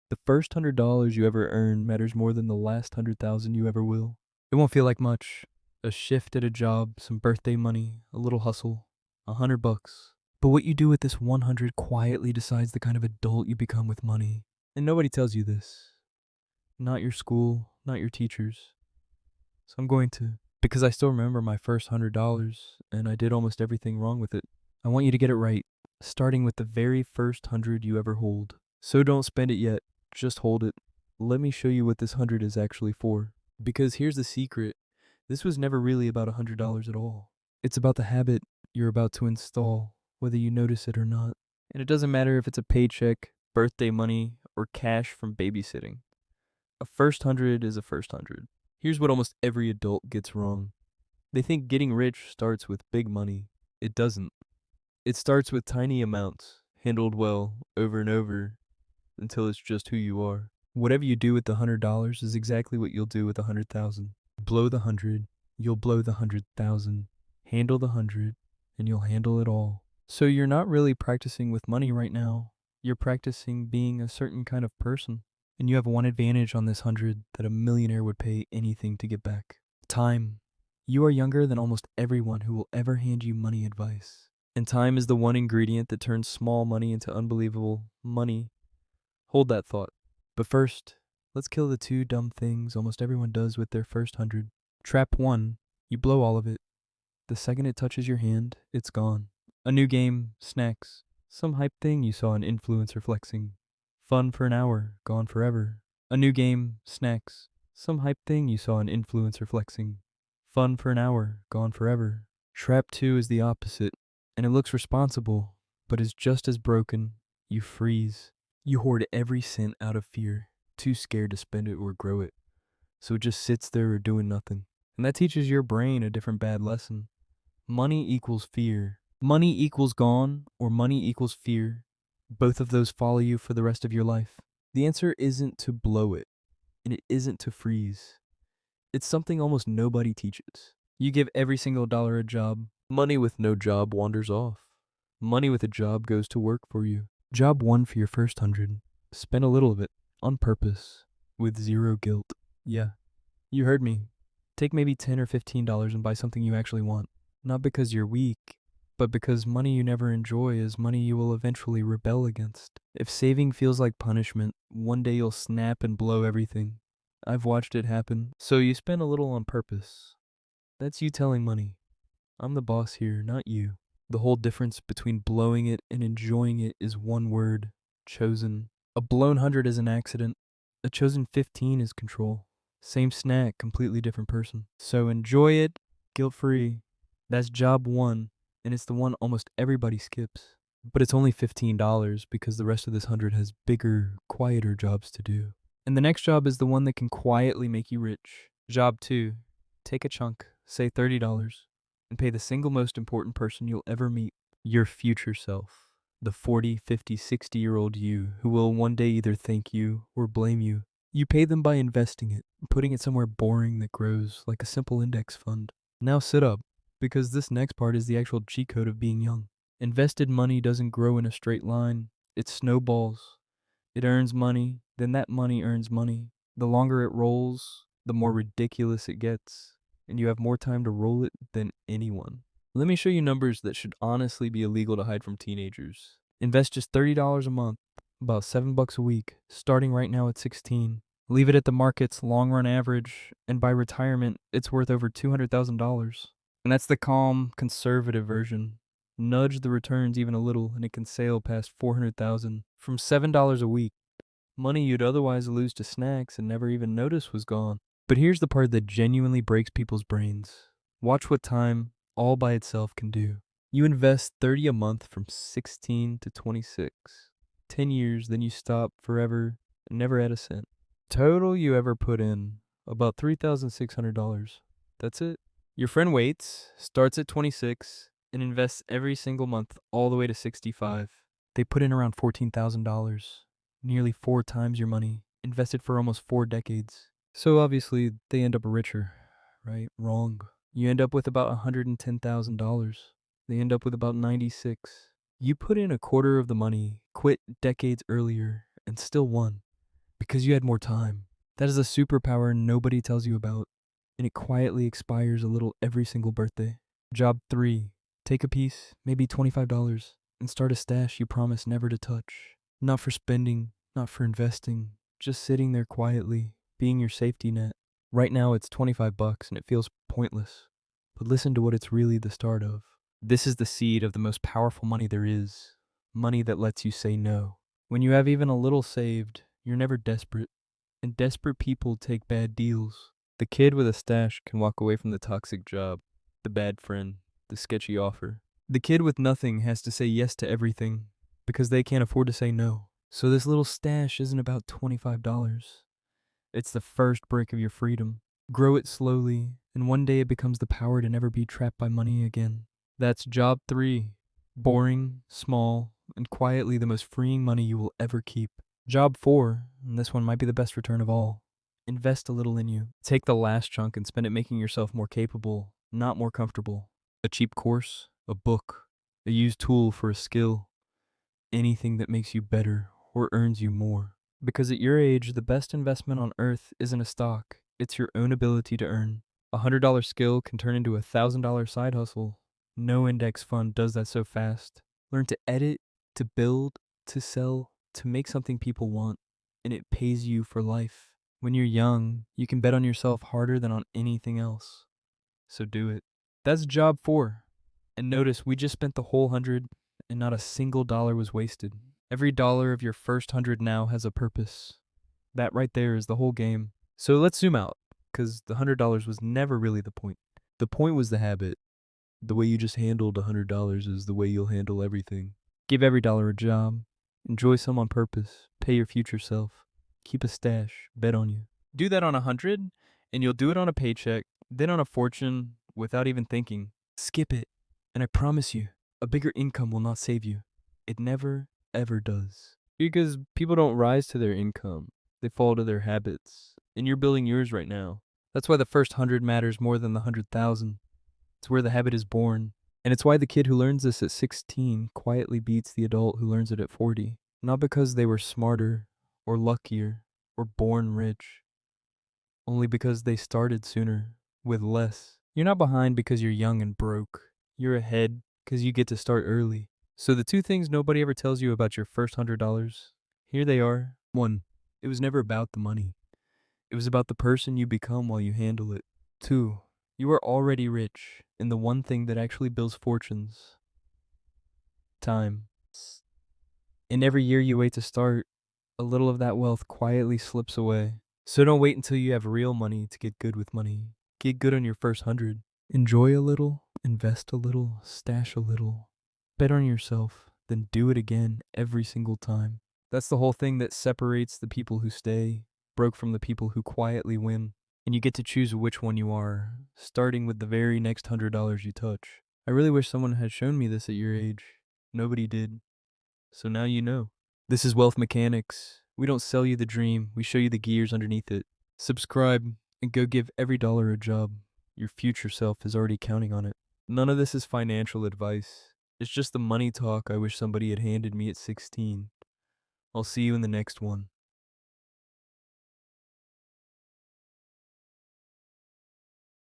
The first $100 you ever earn matters more than the last 100,000 you ever will. It won't feel like much. A shift at a job, some birthday money, a little hustle, $100. But what you do with this 100 quietly decides the kind of adult you become with money. And nobody tells you this. Not your school, not your teachers. So I'm going to. Because I still remember my first $100 and I did almost everything wrong with it. I want you to get it right, starting with the very first 100 you ever hold. So don't spend it yet. Just hold it. Let me show you what this 100 is actually for. Because here's the secret. This was never really about $100 at all. It's about the habit you're about to install, whether you notice it or not. And it doesn't matter if it's a paycheck, birthday money, or cash from babysitting. A first 100 is a first 100. Here's what almost every adult gets wrong. They think getting rich starts with big money. It doesn't. It starts with tiny amounts, handled well, over and over, until it's just who you are. Whatever you do with the $100 is exactly what you'll do with 100,000. Blow the 100, you'll blow the 100,000. Handle the 100, and you'll handle it all. So you're not really practicing with money right now. You're practicing being a certain kind of person. And you have one advantage on this 100 that a millionaire would pay anything to get back. Time. You are younger than almost everyone who will ever hand you money advice. And time is the one ingredient that turns small money into unbelievable money. Hold that thought. But first, let's kill the two dumb things almost everyone does with their first 100. Trap 1. You blow all of it. The second it touches your hand, it's gone. A new game, snacks, some hype thing you saw an influencer flexing. Fun for an hour, gone forever. A new game, snacks, some hype thing you saw an influencer flexing. Fun for an hour, gone forever. Trap 2 is the opposite, and it looks responsible, but is just as broken. You freeze. You hoard every cent out of fear, too scared to spend it or grow it. So it just sits there or doing nothing. And that teaches your brain a different bad lesson. Money equals fear. Money equals gone, or money equals fear. Both of those follow you for the rest of your life. The answer isn't to blow it, and it isn't to freeze. It's something almost nobody teaches. You give every single dollar a job. Money with no job wanders off. Money with a job goes to work for you. Job 1 for your first 100. Spend a little of it, on purpose, with zero guilt. Yeah, you heard me. Take maybe $10 or $15 and buy something you actually want. Not because you're weak, but because money you never enjoy is money you will eventually rebel against. If saving feels like punishment, one day you'll snap and blow everything. I've watched it happen. So you spend a little on purpose. That's you telling money, I'm the boss here, not you. The whole difference between blowing it and enjoying it is one word: chosen. A blown 100 is an accident. A chosen 15 is control. Same snack, completely different person. So enjoy it, guilt-free. That's job 1, and it's the one almost everybody skips. But it's only $15 because the rest of this 100 has bigger, quieter jobs to do. And the next job is the one that can quietly make you rich. Job 2. Take a chunk, say $30, and pay the single most important person you'll ever meet, your future self. The 40, 50, 60-year-old you who will one day either thank you or blame you. You pay them by investing it, putting it somewhere boring that grows like a simple index fund. Now sit up, because this next part is the actual cheat code of being young. Invested money doesn't grow in a straight line. It snowballs. It earns money, then that money earns money. The longer it rolls, the more ridiculous it gets, and you have more time to roll it than anyone. Let me show you numbers that should honestly be illegal to hide from teenagers. Invest just $30 a month, about $7 a week, starting right now at 16. Leave it at the market's long run average, and by retirement, it's worth over $200,000. And that's the calm, conservative version. Nudge the returns even a little, and it can sail past $400,000 from $7 a week. Money you'd otherwise lose to snacks and never even notice was gone. But here's the part that genuinely breaks people's brains. Watch what time, all by itself, can do. You invest 30 a month from 16 to 26. 10 years, then you stop forever and never add a cent. Total you ever put in, about $3,600. That's it. Your friend waits, starts at 26, and invests every single month all the way to 65. They put in around $14,000, nearly 4 times your money, invested for almost 4 decades. So obviously, they end up richer, right? Wrong. You end up with about $110,000. They end up with about 96. You put in a quarter of the money, quit decades earlier, and still won. Because you had more time. That is a superpower nobody tells you about, and it quietly expires a little every single birthday. Job 3. Take a piece, maybe $25, and start a stash you promise never to touch. Not for spending, not for investing, just sitting there quietly, being your safety net. Right now it's $25 and it feels pointless. But listen to what it's really the start of. This is the seed of the most powerful money there is. Money that lets you say no. When you have even a little saved, you're never desperate. And desperate people take bad deals. The kid with a stash can walk away from the toxic job, the bad friend, the sketchy offer. The kid with nothing has to say yes to everything because they can't afford to say no. So this little stash isn't about $25. It's the first brick of your freedom. Grow it slowly, and one day it becomes the power to never be trapped by money again. That's job 3. Boring, small, and quietly the most freeing money you will ever keep. Job 4, and this one might be the best return of all. Invest a little in you. Take the last chunk and spend it making yourself more capable, not more comfortable. A cheap course, a book, a used tool for a skill. Anything that makes you better or earns you more. Because at your age, the best investment on earth isn't a stock, it's your own ability to earn. A $100 skill can turn into a $1,000 side hustle. No index fund does that so fast. Learn to edit, to build, to sell, to make something people want, and it pays you for life. When you're young, you can bet on yourself harder than on anything else. So do it. That's job 4. And notice we just spent the whole 100 and not a single dollar was wasted. Every dollar of your first 100 now has a purpose. That right there is the whole game. So let's zoom out, because the $100 was never really the point. The point was the habit. The way you just handled $100 is the way you'll handle everything. Give every dollar a job. Enjoy some on purpose. Pay your future self. Keep a stash. Bet on you. Do that on 100, and you'll do it on a paycheck, then on a fortune, without even thinking. Skip it, and I promise you, a bigger income will not save you. It never, ever does. Because people don't rise to their income. They fall to their habits. And you're building yours right now. That's why the first 100 matters more than the 100,000. It's where the habit is born. And it's why the kid who learns this at 16 quietly beats the adult who learns it at 40. Not because they were smarter, or luckier, or born rich. Only because they started sooner, with less. You're not behind because you're young and broke. You're ahead because you get to start early. So the 2 things nobody ever tells you about your first $100, here they are. 1. It was never about the money. It was about the person you become while you handle it. 2. You are already rich in the one thing that actually builds fortunes. Time. And every year you wait to start, a little of that wealth quietly slips away. So don't wait until you have real money to get good with money. Get good on your first 100. Enjoy a little, invest a little, stash a little. Bet on yourself, then do it again every single time. That's the whole thing that separates the people who stay broke from the people who quietly win. And you get to choose which one you are, starting with the very next $100 you touch. I really wish someone had shown me this at your age. Nobody did. So now you know. This is Wealth Mechanics. We don't sell you the dream, we show you the gears underneath it. Subscribe and go give every dollar a job. Your future self is already counting on it. None of this is financial advice. It's just the money talk I wish somebody had handed me at 16. I'll see you in the next one.